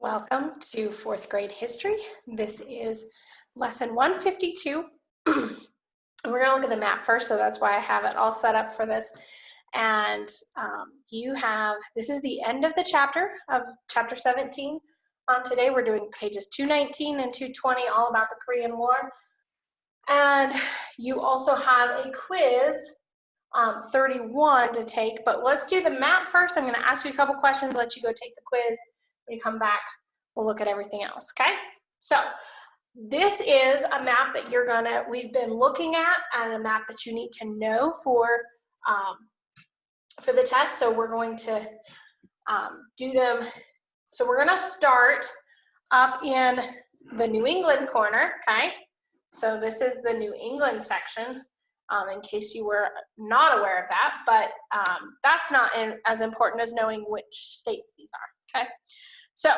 Welcome to fourth grade history. This is lesson 152. We're going to look at the map first, so that's why I have it all set up for this. And this is the end of the chapter of chapter 17. Today we're doing pages 219 and 220, all about the Korean War. And you also have a quiz 31 to take, but let's do the map first. I'm going to ask you a couple questions, let you go take the quiz. When you come back, we'll look at everything else, okay? So this is a map that we've been looking at, and a map that you need to know for the test. So we're going to do them. So we're going to start up in the New England corner, okay? So this is the New England section, in case you were not aware of that, but that's not as important as knowing which states these are, okay? So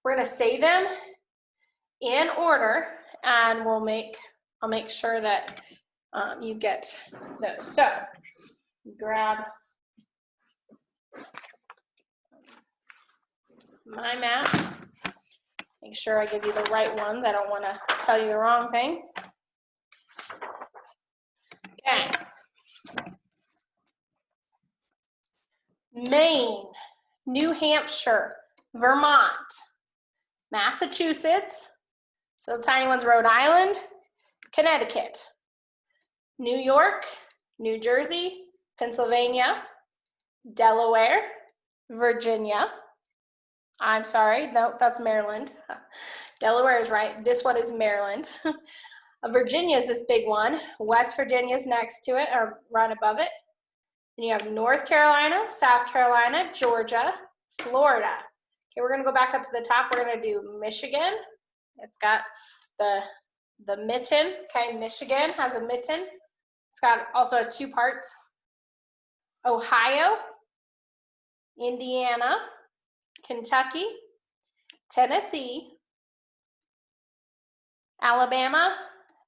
we're going to say them in order, and I'll make sure that you get those. So grab my map. Make sure I give you the right ones. I don't want to tell you the wrong thing. Okay. Maine, New Hampshire, Vermont, Massachusetts, so the tiny ones, Rhode Island, Connecticut, New York, New Jersey, Pennsylvania, Delaware, Virginia. I'm sorry, no, that's Maryland. Delaware is right. This one is Maryland. Virginia is this big one. West Virginia is next to it, or right above it. Then you have North Carolina, South Carolina, Georgia, Florida. Okay, we're going to go back up to the top. We're going to do Michigan. It's got the mitten. Okay, Michigan has a mitten. It's got also two parts. Ohio, Indiana, Kentucky, Tennessee, Alabama,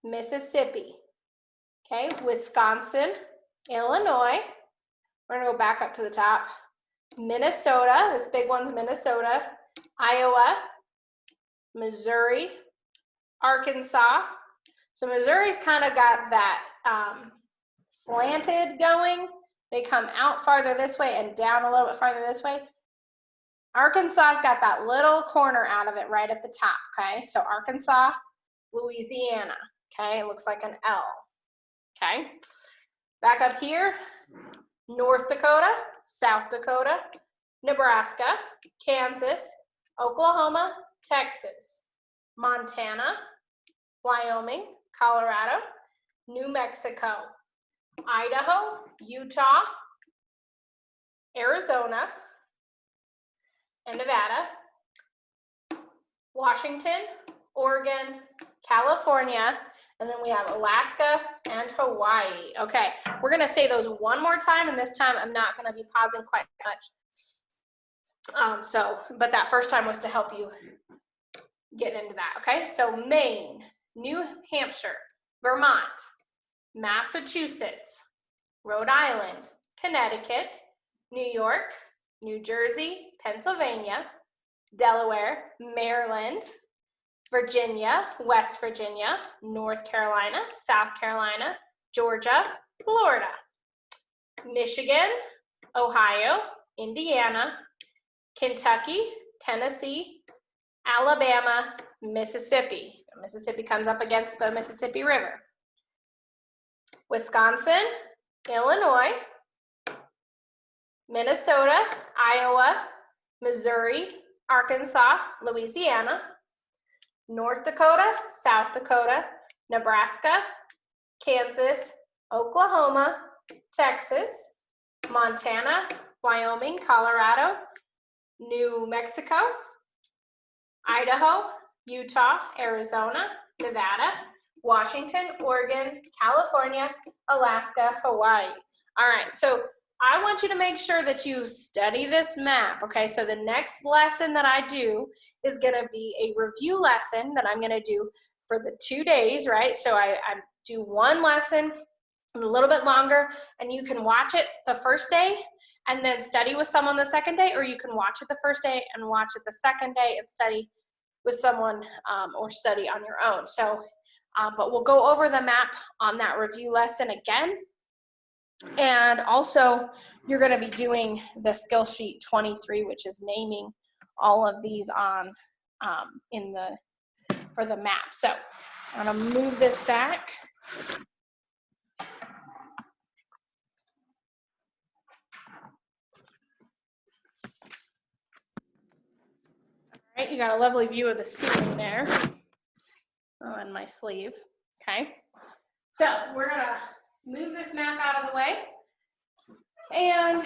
Mississippi. Okay, Wisconsin, Illinois. We're going to go back up to the top. Minnesota, this big one's Minnesota, Iowa, Missouri, Arkansas. So Missouri's kind of got that slanted going. They come out farther this way and down a little bit farther this way. Arkansas's got that little corner out of it right at the top, okay? So Arkansas, Louisiana, okay? It looks like an L, okay? Back up here, North Dakota, South Dakota, Nebraska, Kansas, Oklahoma, Texas, Montana, Wyoming, Colorado, New Mexico, Idaho, Utah, Arizona, and Nevada, Washington, Oregon, California, and then we have Alaska and Hawaii. Okay, we're going to say those one more time, and this time I'm not going to be pausing quite much. But that first time was to help you get into that, okay? So Maine, New Hampshire, Vermont, Massachusetts, Rhode Island, Connecticut, New York, New Jersey, Pennsylvania, Delaware, Maryland, Virginia, West Virginia, North Carolina, South Carolina, Georgia, Florida, Michigan, Ohio, Indiana, Kentucky, Tennessee, Alabama, Mississippi. Mississippi comes up against the Mississippi River. Wisconsin, Illinois, Minnesota, Iowa, Missouri, Arkansas, Louisiana, North Dakota, South Dakota, Nebraska, Kansas, Oklahoma, Texas, Montana, Wyoming, Colorado, New Mexico, Idaho, Utah, Arizona, Nevada, Washington, Oregon, California, Alaska, Hawaii. All right, so I want you to make sure that you study this map, okay? So the next lesson that I do is going to be a review lesson that I'm going to do for the 2 days, right? So I do one lesson a little bit longer, and you can watch it the first day, and then study with someone the second day, or you can watch it the first day and watch it the second day and study with someone or study on your own. So, but we'll go over the map on that review lesson again. And also, you're going to be doing the skill sheet 23, which is naming all of these on for the map. So I'm going to move this back. All right, you got a lovely view of the ceiling there. Oh, and my sleeve. Okay. So we're going to move this map out of the way. And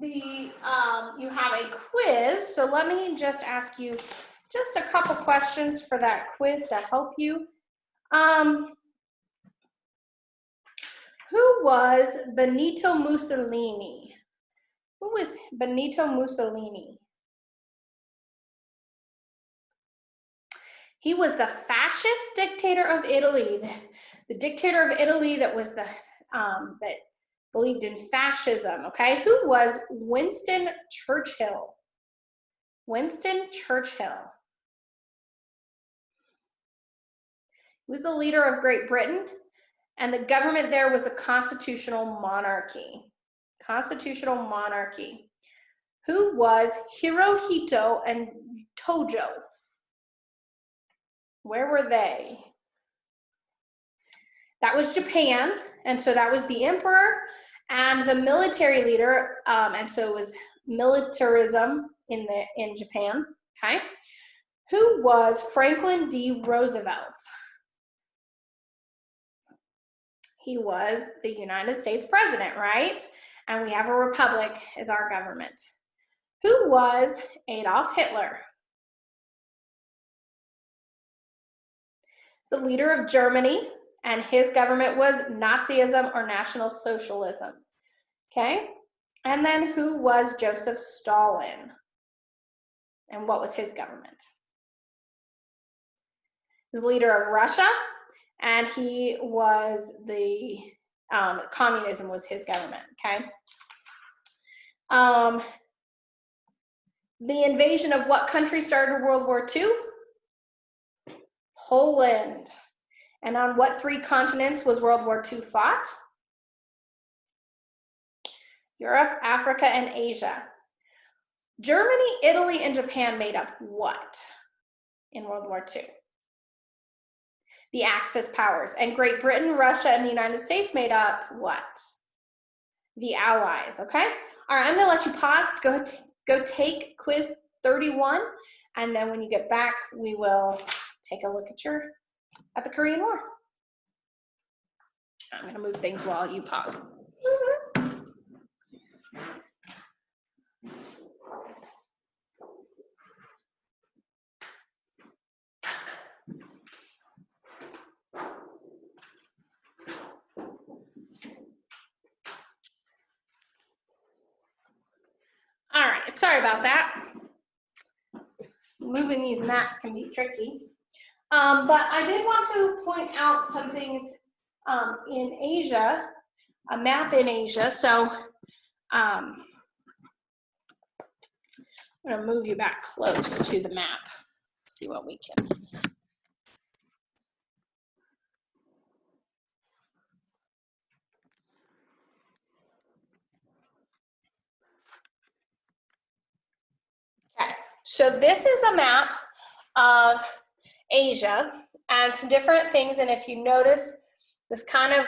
you have a quiz. So let me just ask you just a couple questions for that quiz to help you. Who was Benito Mussolini? Who was Benito Mussolini? He was the fascist dictator of Italy, the dictator of Italy that was the that believed in fascism. Okay, who was Winston Churchill? Winston Churchill. He was the leader of Great Britain, and the government there was a constitutional monarchy. Constitutional monarchy. Who was Hirohito and Tojo? Where were they? That was Japan, and so that was the emperor and the military leader, and so it was militarism in Japan. Okay, who was Franklin D. Roosevelt? He was the United States president, right? And we have a republic as our government. Who was Adolf Hitler? The leader of Germany, and his government was Nazism or National Socialism. Okay, and then who was Joseph Stalin? And what was his government? He's the leader of Russia, and he was the communism was his government. Okay. The invasion of what country started World War II? Poland. And on what 3 continents was World War II fought? Europe, Africa, and Asia. Germany, Italy, and Japan made up what in World War II? The Axis powers. And Great Britain, Russia, and the United States made up what? The Allies, okay? All right, I'm gonna let you pause, go take quiz 31, and then when you get back, we will take a look at the Korean War. I'm gonna move things while you pause. All right, sorry about that. Moving these maps can be tricky. But I did want to point out some things in Asia, a map in Asia. So I'm gonna move you back close to the map, see what we can. Okay, so this is a map of Asia and some different things, and if you notice, this kind of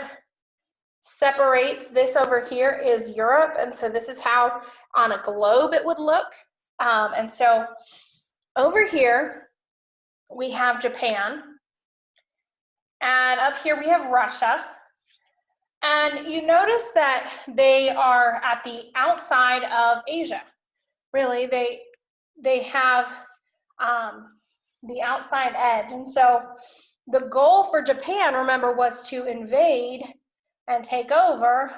separates. This over here is Europe, and so this is how on a globe it would look. And so over here we have Japan, and up here we have Russia, and you notice that they are at the outside of Asia. Really, they have the outside edge, and so the goal for Japan, remember, was to invade and take over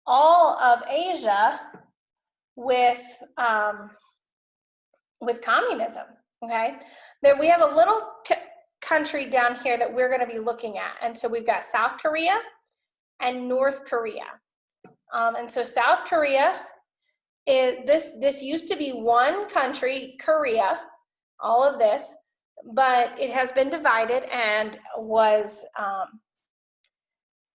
all of Asia with communism. Okay, there we have a little country down here that we're going to be looking at, and so we've got South Korea, and North Korea. And so South Korea, this used to be one country, Korea, all of this, but it has been divided and was,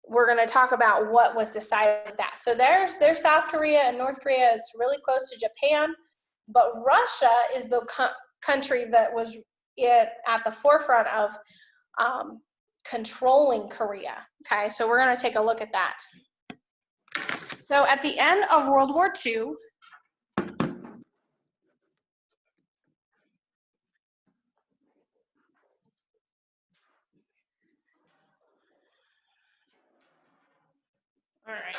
we're going to talk about what was decided with that. So there's South Korea and North Korea. It's really close to Japan, but Russia is the country that was at the forefront of controlling Korea. Okay, so we're going to take a look at that. So at the end of World War II, all right.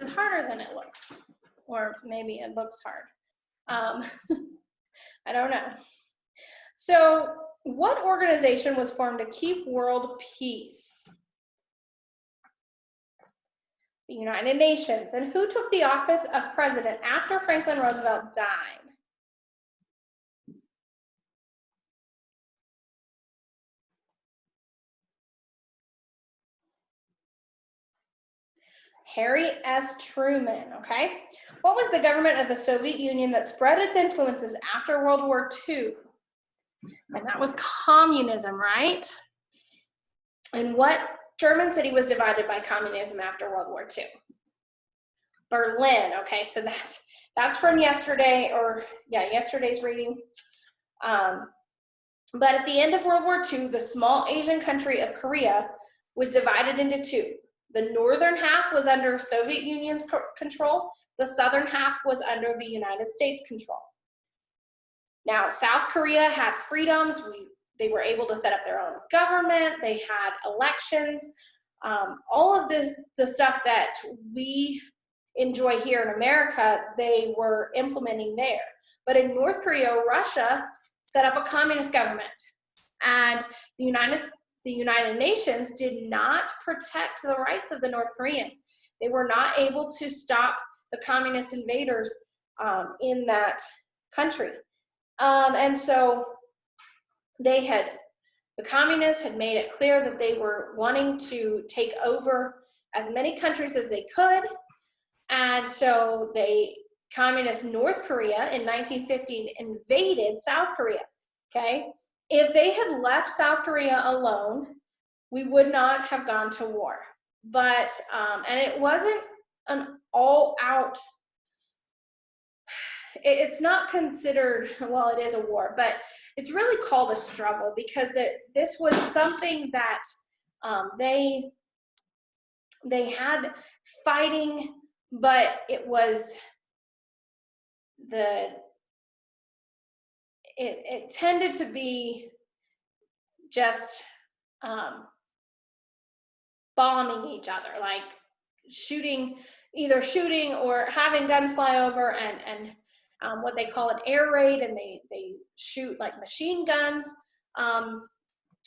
It's harder than it looks, or maybe it looks hard. I don't know. So what organization was formed to keep world peace? The United Nations. And who took the office of president after Franklin Roosevelt died? Harry S. Truman, okay? What was the government of the Soviet Union that spread its influences after World War II? And that was communism, right? And what German city was divided by communism after World War II? Berlin, okay? So that's from yesterday, or yeah, yesterday's reading. But at the end of World War II, the small Asian country of Korea was divided into two. The northern half was under Soviet Union's control. The southern half was under the United States control. Now, South Korea had freedoms. They were able to set up their own government. They had elections. All of the stuff that we enjoy here in America, they were implementing there. But in North Korea, Russia set up a communist government. And the United Nations did not protect the rights of the North Koreans. They were not able to stop the communist invaders in that country. And so the communists had made it clear that they were wanting to take over as many countries as they could. And so communist North Korea in 1950 invaded South Korea, okay? If they had left South Korea alone, we would not have gone to war. But, and it wasn't an all-out, it's not considered, well, it is a war, but it's really called a struggle because this was something that they had fighting, but it tended to be just bombing each other, like either shooting or having guns fly over and what they call an air raid, and they shoot like machine guns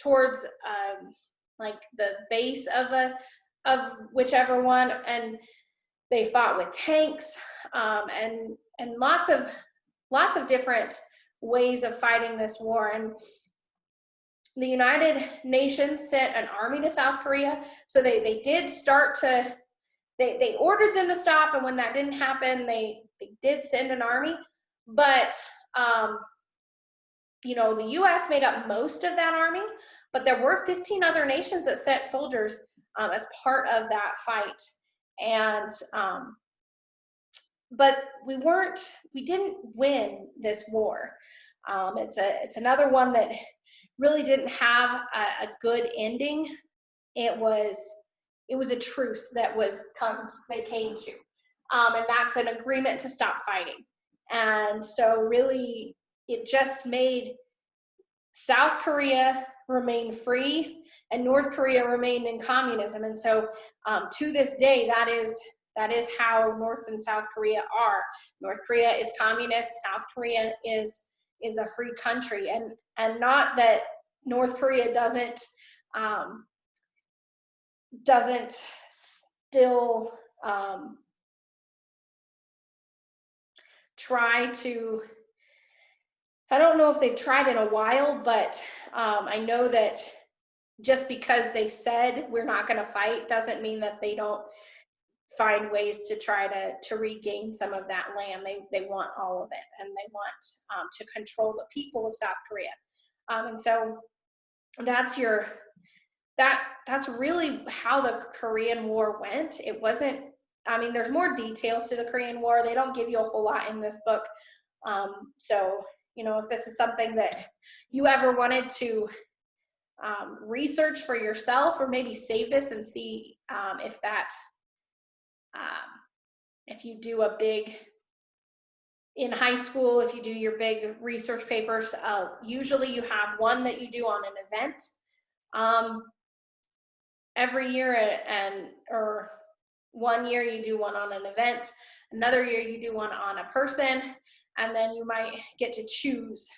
towards like the base of whichever one, and they fought with tanks and lots of different ways of fighting this war. And the United Nations sent an army to South Korea, so they did start to, they ordered them to stop, and when that didn't happen, they did send an army. But you know, the US made up most of that army, but there were 15 other nations that sent soldiers as part of that fight. And but we didn't win this war. It's another one that really didn't have a good ending. It was a truce that they came to, and that's an agreement to stop fighting. And so really, it just made South Korea remain free and North Korea remained in communism. And so to this day, that is how North and South Korea are. North Korea is communist, South Korea is a free country. And not that North Korea doesn't still try to I don't know if they've tried in a while, but I know that just because they said we're not going to fight doesn't mean that they don't find ways to try to regain some of that land. They want all of it, and they want to control the people of South Korea. And so that's that's really how the Korean War went. It wasn't, I mean, there's more details to the Korean War. They don't give you a whole lot in this book. So, you know, if this is something that you ever wanted to research for yourself, or maybe save this and see if that, if you do a big, in high school, if you do your big research papers, usually you have one that you do on an event every year, or 1 year you do one on an event, another year you do one on a person, and then you might get to choose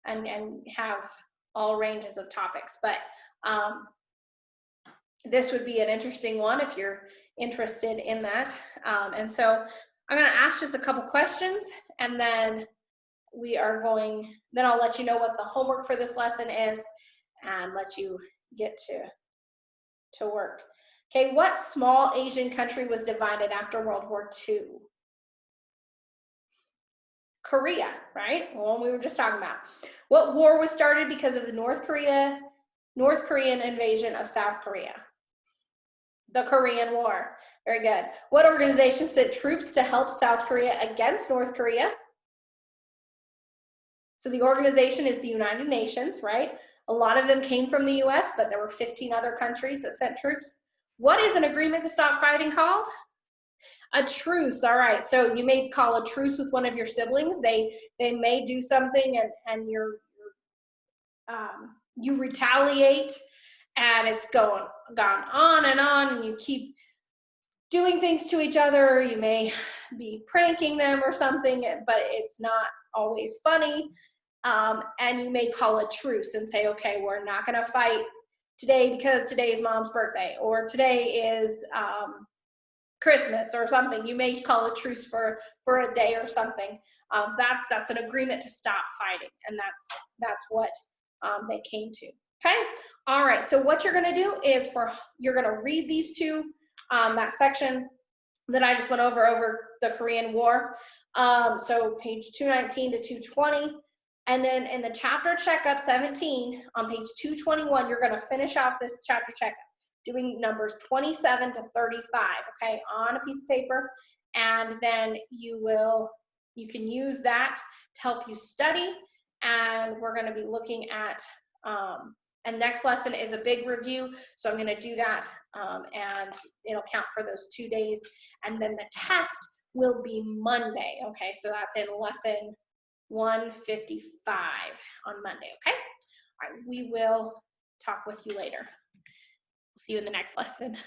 and have all ranges of topics. But this would be an interesting one if you're interested in that. And so I'm going to ask just a couple questions, and then then I'll let you know what the homework for this lesson is and let you get to work. Okay, what small Asian country was divided after World War II? Korea, right? The one we were just talking about. What war was started because of the North Korean invasion of South Korea? The Korean War. Very good. What organization sent troops to help South Korea against North Korea? So the organization is the United Nations, right? A lot of them came from the US, but there were 15 other countries that sent troops. What is an agreement to stop fighting called? A truce. All right. So you may call a truce with one of your siblings. They may do something, and you retaliate, and it's gone on, and you keep doing things to each other. You may be pranking them or something, but it's not always funny. And you may call a truce and say, okay, we're not going to fight today because today is Mom's birthday, or today is Christmas or something. You may call a truce for a day or something. That's an agreement to stop fighting, and that's what they came to. Okay. All right. So what you're going to do is you're going to read these two, that section that I just went over the Korean War. So page 219 to 220. And then in the chapter checkup 17 on page 221, you're going to finish off this chapter checkup, doing numbers 27 to 35, okay, on a piece of paper. And then you can use that to help you study. And we're going to be looking at, and next lesson is a big review. So I'm going to do that, and it'll count for those 2 days. And then the test will be Monday, okay? So that's in lesson 155 on Monday, okay? All right, we will talk with you later. See you in the next lesson.